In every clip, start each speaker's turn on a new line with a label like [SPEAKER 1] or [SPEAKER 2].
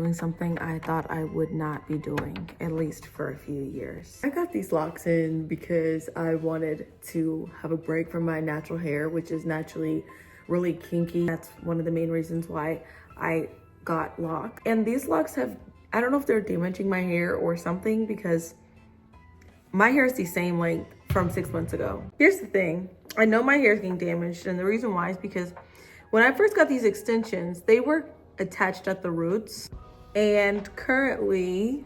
[SPEAKER 1] Doing something I thought I would not be doing, at least for a few years. I got these locks in because I wanted to have a break from my natural hair, which is naturally really kinky. That's one of the main reasons why I got locks. And these locks have, I don't know if they're damaging my hair or something, because my hair is the same length from 6 months ago. Here's the thing, I know my hair is getting damaged, and the reason why is because when I first got these extensions, they were attached at the roots. And currently,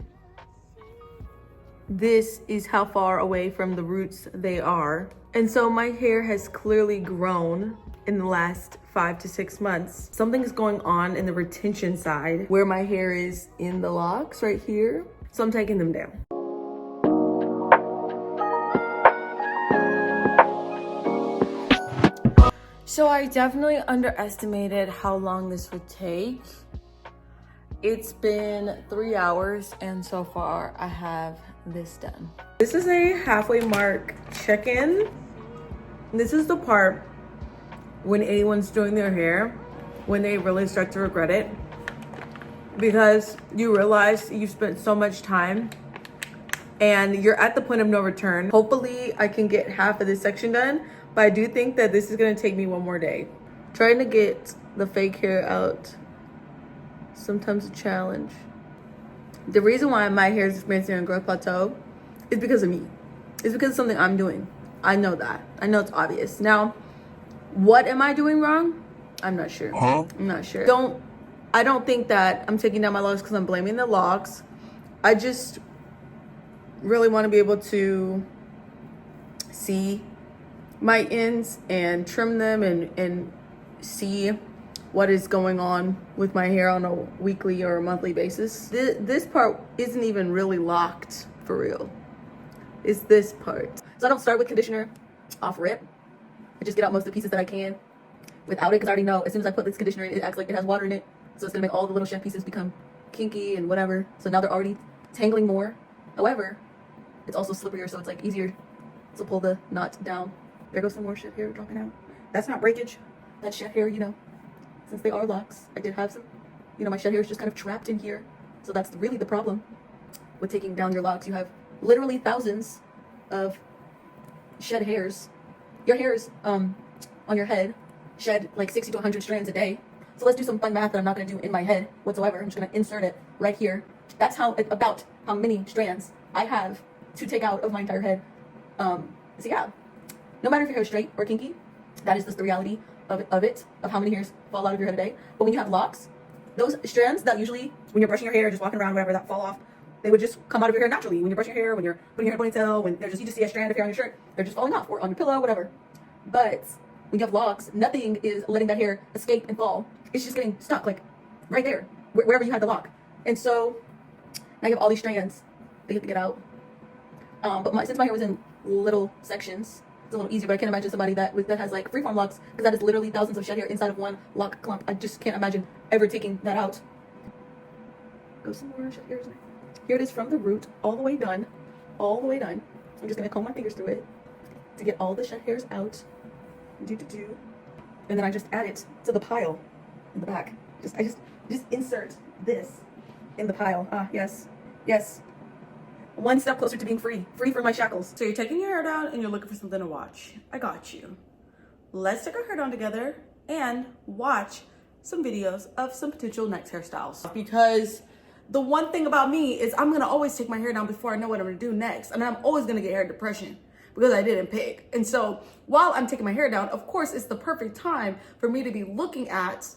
[SPEAKER 1] this is how far away from the roots they are. And so my hair has clearly grown in the last 5 to 6 months. Something is going on in the retention side where my hair is in the locks right here. So I'm taking them down. So I definitely underestimated how long this would take. It's been 3 hours and so far I have this done. This is a halfway mark check-in. This is the part when anyone's doing their hair, when they really start to regret it, because you realize you spent so much time and you're at the point of no return. Hopefully I can get half of this section done, but I do think that this is gonna take me one more day. Trying to get the fake hair out, sometimes a challenge. The reason why my hair is experiencing a growth plateau is because of me. It's because of something I'm doing. I know that. I know it's obvious. Now, what am I doing wrong? I'm not sure. I'm not sure. I don't think that I'm taking down my locks because I'm blaming the locks. I just really want to be able to see my ends and trim them and see what is going on with my hair on a weekly or a monthly basis. This part isn't even really locked for real. It's this part. So I don't start with conditioner off rip. I just get out most of the pieces that I can without it, because I already know as soon as I put this conditioner in, it acts like it has water in it. So it's gonna make all the little shed pieces become kinky and whatever. So now they're already tangling more. However, it's also slipperier, so it's like easier to pull the knot down. There goes some more shed hair dropping out. That's not breakage. That's shed hair, you know. Since they are locks, I did have some, my shed hair is just kind of trapped in here. So that's really the problem with taking down your locks. You have literally thousands of shed hairs. Your hairs on your head shed like 60 to 100 strands a day. So let's do some fun math that I'm not going to do in my head whatsoever. I'm just going to insert it right here. That's about how many strands I have to take out of my entire head. So yeah, no matter if your hair is straight or kinky, that is just the reality of how many hairs fall out of your head a day. But when you have locks, those strands that usually, when you're brushing your hair, just walking around, whatever, that fall off, they would just come out of your hair naturally. When you're brushing your hair, when you're putting your hair in a ponytail, when you just see a strand of hair on your shirt, they're just falling off, or on your pillow, whatever. But when you have locks, nothing is letting that hair escape and fall. It's just getting stuck, like right there, wherever you had the lock. And so now you have all these strands that you have to get out. But since my hair was in little sections, it's a little easier, but I can't imagine somebody that has like freeform locks, because that is literally thousands of shed hair inside of one lock clump. I just can't imagine ever taking that out. Go some more shed hairs. Here it is from the root, all the way done. All the way done. I'm just gonna comb my fingers through it to get all the shed hairs out. And then I just add it to the pile in the back. I just insert this in the pile. Yes. One step closer to being free from my shackles. So you're taking your hair down and you're looking for something to watch. I got you. Let's take our hair down together and watch some videos of some potential next hairstyles. Because the one thing about me is I'm gonna always take my hair down before I know what I'm gonna do next. And I'm always gonna get hair depression because I didn't pick. And so while I'm taking my hair down, of course, it's the perfect time for me to be looking at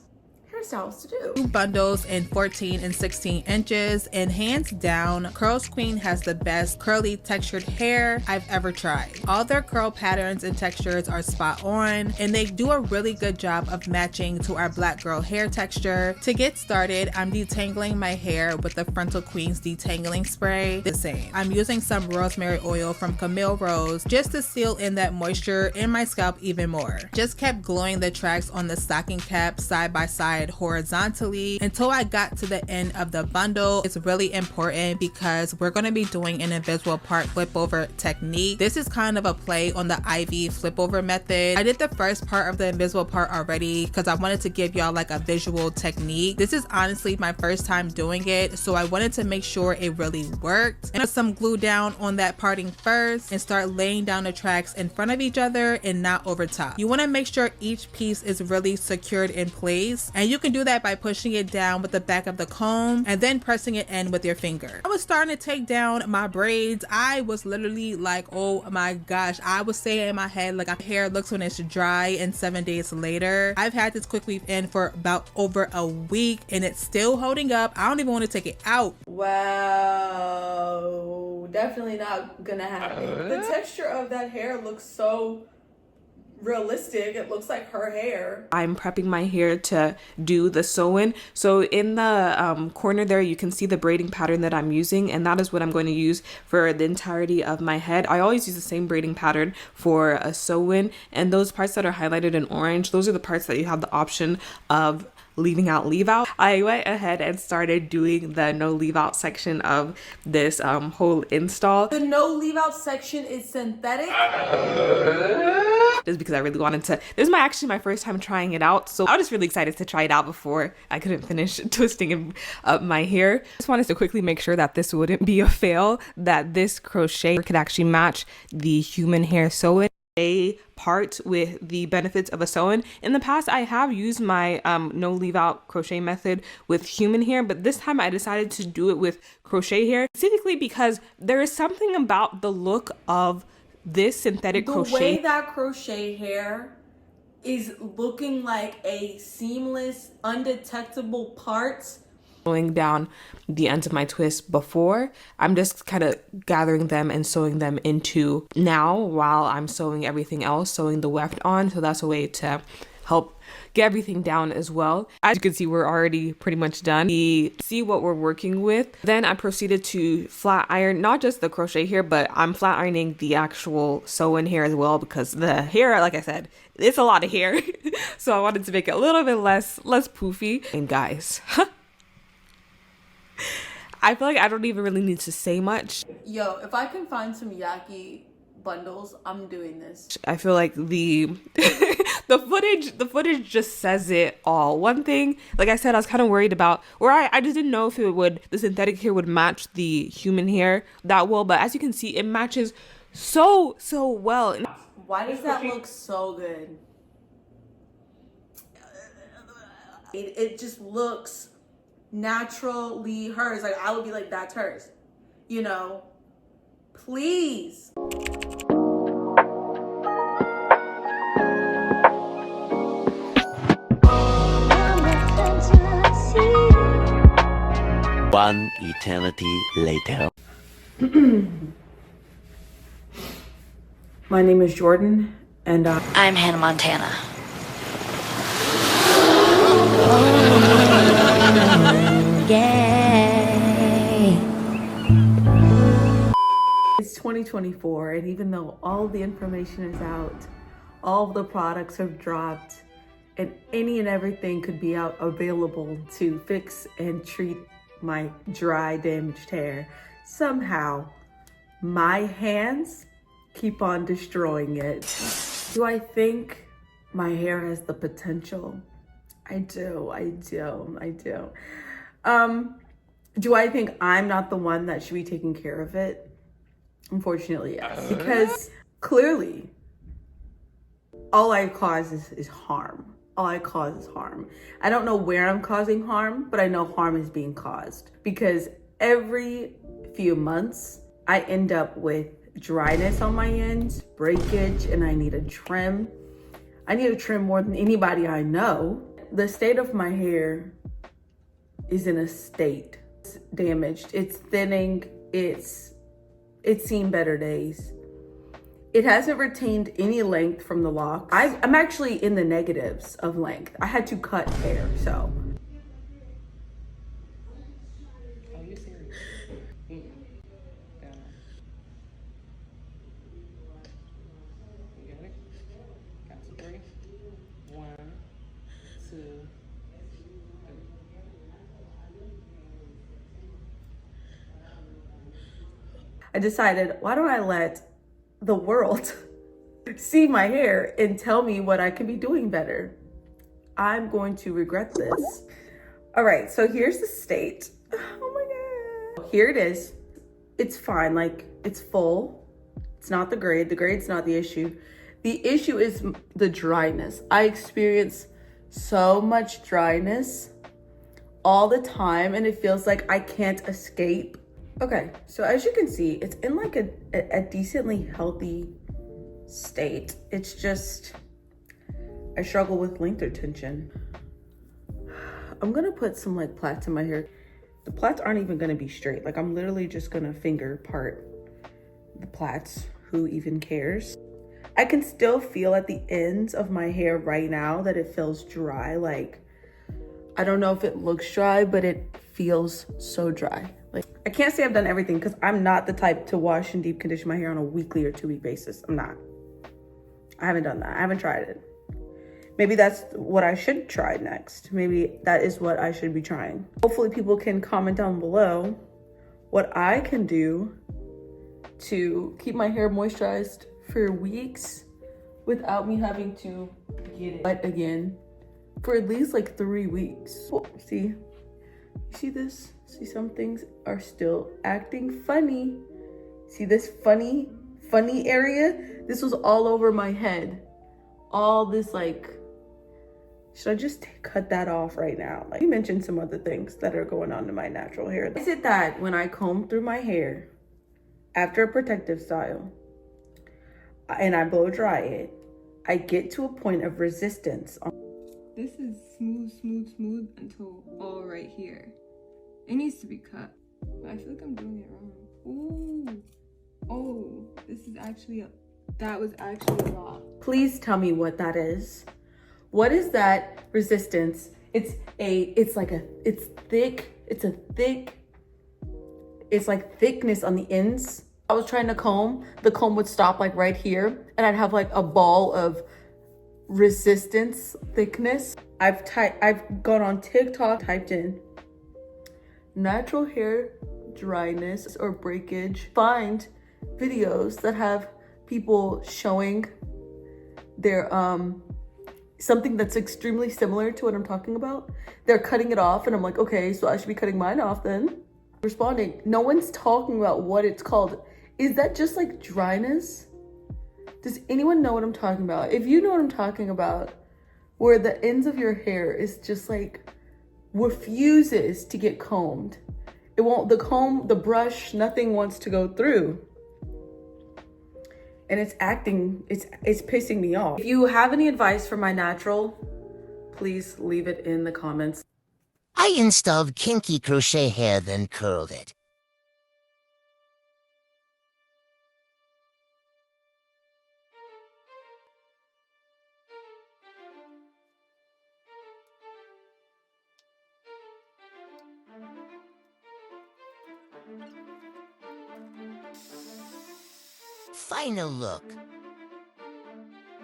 [SPEAKER 1] hairstyles to do.
[SPEAKER 2] 2 bundles in 14 and 16 inches, and hands down, Curls Queen has the best curly textured hair I've ever tried. All their curl patterns and textures are spot on, and they do a really good job of matching to our black girl hair texture. To get started, I'm detangling my hair with the Frontal Queen's detangling spray. The same. I'm using some rosemary oil from Camille Rose just to seal in that moisture in my scalp even more. Just kept gluing the tracks on the stocking cap side by side it horizontally until I got to the end of the bundle. It's really important because we're going to be doing an invisible part flip over technique. This is kind of a play on the IV flip over method. I did the first part of the invisible part already because I wanted to give y'all like a visual technique. This is honestly my first time doing it, so I wanted to make sure it really worked. And put some glue down on that parting first and start laying down the tracks in front of each other and not over top. You want to make sure each piece is really secured in place, and you can do that by pushing it down with the back of the comb and then pressing it in with your finger. I was starting to take down my braids. I was literally like, oh my gosh. I was saying in my head, like, my hair looks when it's dry and 7 days later. I've had this quick weave in for about over a week and it's still holding up. I don't even want to take it out.
[SPEAKER 1] Wow, definitely not gonna happen. The texture of that hair looks so realistic. It looks like her hair.
[SPEAKER 3] I'm prepping my hair to do the sew-in. So in the corner there, you can see the braiding pattern that I'm using, and that is what I'm going to use for the entirety of my head. I always use the same braiding pattern for a sew-in, and those parts that are highlighted in orange, those are the parts that you have the option of leaving out, leave out. I went ahead and started doing the no leave out section of this whole install.
[SPEAKER 1] The no leave out section is synthetic.
[SPEAKER 3] Just because I really wanted to. This is actually my first time trying it out, so I was just really excited to try it out before I couldn't finish twisting up my hair. Just wanted to quickly make sure that this wouldn't be a fail, that this crochet could actually match the human hair sew-in part with the benefits of a sew-in. In the past, I have used my no leave out crochet method with human hair, but this time I decided to do it with crochet hair, specifically because there is something about the look of this synthetic crochet.
[SPEAKER 1] The way that crochet hair is looking like a seamless, undetectable parts.
[SPEAKER 3] Sewing down the ends of my twist before, I'm just kind of gathering them and sewing them into now while I'm sewing everything else, sewing the weft on. So that's a way to help get everything down as well. As you can see, we're already pretty much done. We see what we're working with. Then I proceeded to flat iron, not just the crochet here, but I'm flat ironing the actual sew-in hair as well, because the hair, like I said, it's a lot of hair. So I wanted to make it a little bit less poofy. And guys, I feel like I don't even really need to say much.
[SPEAKER 1] Yo, if I can find some Yaki bundles, I'm doing this.
[SPEAKER 3] I feel like the the footage just says it all. One thing, like I said, I was kind of worried about, or I just didn't know if the synthetic hair would match the human hair that well, but as you can see, it matches so well.
[SPEAKER 1] Why does that look so good? It just looks naturally hers. Like, I would be like, that's hers, you know? Please.
[SPEAKER 4] One eternity later.
[SPEAKER 1] My name is Jordan, and
[SPEAKER 5] I'm Hannah Montana. Yay!
[SPEAKER 1] It's 2024, and even though all the information is out, all of the products have dropped, and any and everything could be out available to fix and treat my dry, damaged hair, somehow my hands keep on destroying it. Do I think my hair has the potential? I do. Do I think I'm not the one that should be taking care of it? Unfortunately, yes. Because clearly, all I cause is harm. All I cause is harm. I don't know where I'm causing harm, but I know harm is being caused. Because every few months, I end up with dryness on my ends, breakage, and I need a trim. I need a trim more than anybody I know. The state of my hair is in a state. It's damaged, it's thinning, it's seen better days. It hasn't retained any length from the locs. I'm actually in the negatives of length. I had to cut hair, so.
[SPEAKER 3] Are you serious? You got it? Count to 3. 1, 2,
[SPEAKER 1] I decided, why don't I let the world see my hair and tell me what I can be doing better? I'm going to regret this. All right, so here's the state. Oh my God. Here it is. It's fine, like it's full. It's not the grade. The grade's not the issue. The issue is the dryness. I experience so much dryness all the time and it feels like I can't escape. Okay, so as you can see, it's in like a decently healthy state. It's just, I struggle with length retention. I'm gonna put some like plaits in my hair. The plaits aren't even gonna be straight. Like I'm literally just gonna finger part the plaits. Who even cares? I can still feel at the ends of my hair right now that it feels dry. Like, I don't know if it looks dry, but it feels so dry. Like, I can't say I've done everything because I'm not the type to wash and deep condition my hair on a weekly or 2-week basis. I'm not. I haven't done that. I haven't tried it. Maybe that's what I should try next. Maybe that is what I should be trying. Hopefully people can comment down below what I can do to keep my hair moisturized for weeks without me having to get it wet again for at least like 3 weeks. Oh, see this? See, some things are still acting funny. See this funny area? This was all over my head. All this like, should I just cut that off right now? Like, you mentioned some other things that are going on in my natural hair. Is it that when I comb through my hair after a protective style and I blow dry it, I get to a point of resistance?
[SPEAKER 6] This is smooth until all right here. It needs to be cut, but I feel like I'm doing it wrong. Ooh, oh, that was actually a lot.
[SPEAKER 1] Please tell me what that is. What is that resistance? It's like thickness on the ends. I was trying to comb, the comb would stop like right here and I'd have like a ball of resistance thickness. I've gone on TikTok, typed in natural hair dryness or breakage, find videos that have people showing their something that's extremely similar to what I'm talking about. They're cutting it off and I'm like, okay, so I should be cutting mine off then. Responding, no one's talking about what it's called. Is that just like dryness? Does anyone know what I'm talking about? If you know what I'm talking about, where the ends of your hair is just like refuses to get combed. It won't, the comb, the brush, nothing wants to go through. And it's pissing me off. If you have any advice for my natural, please leave it in the comments.
[SPEAKER 7] I installed kinky crochet hair, then curled it. Final look.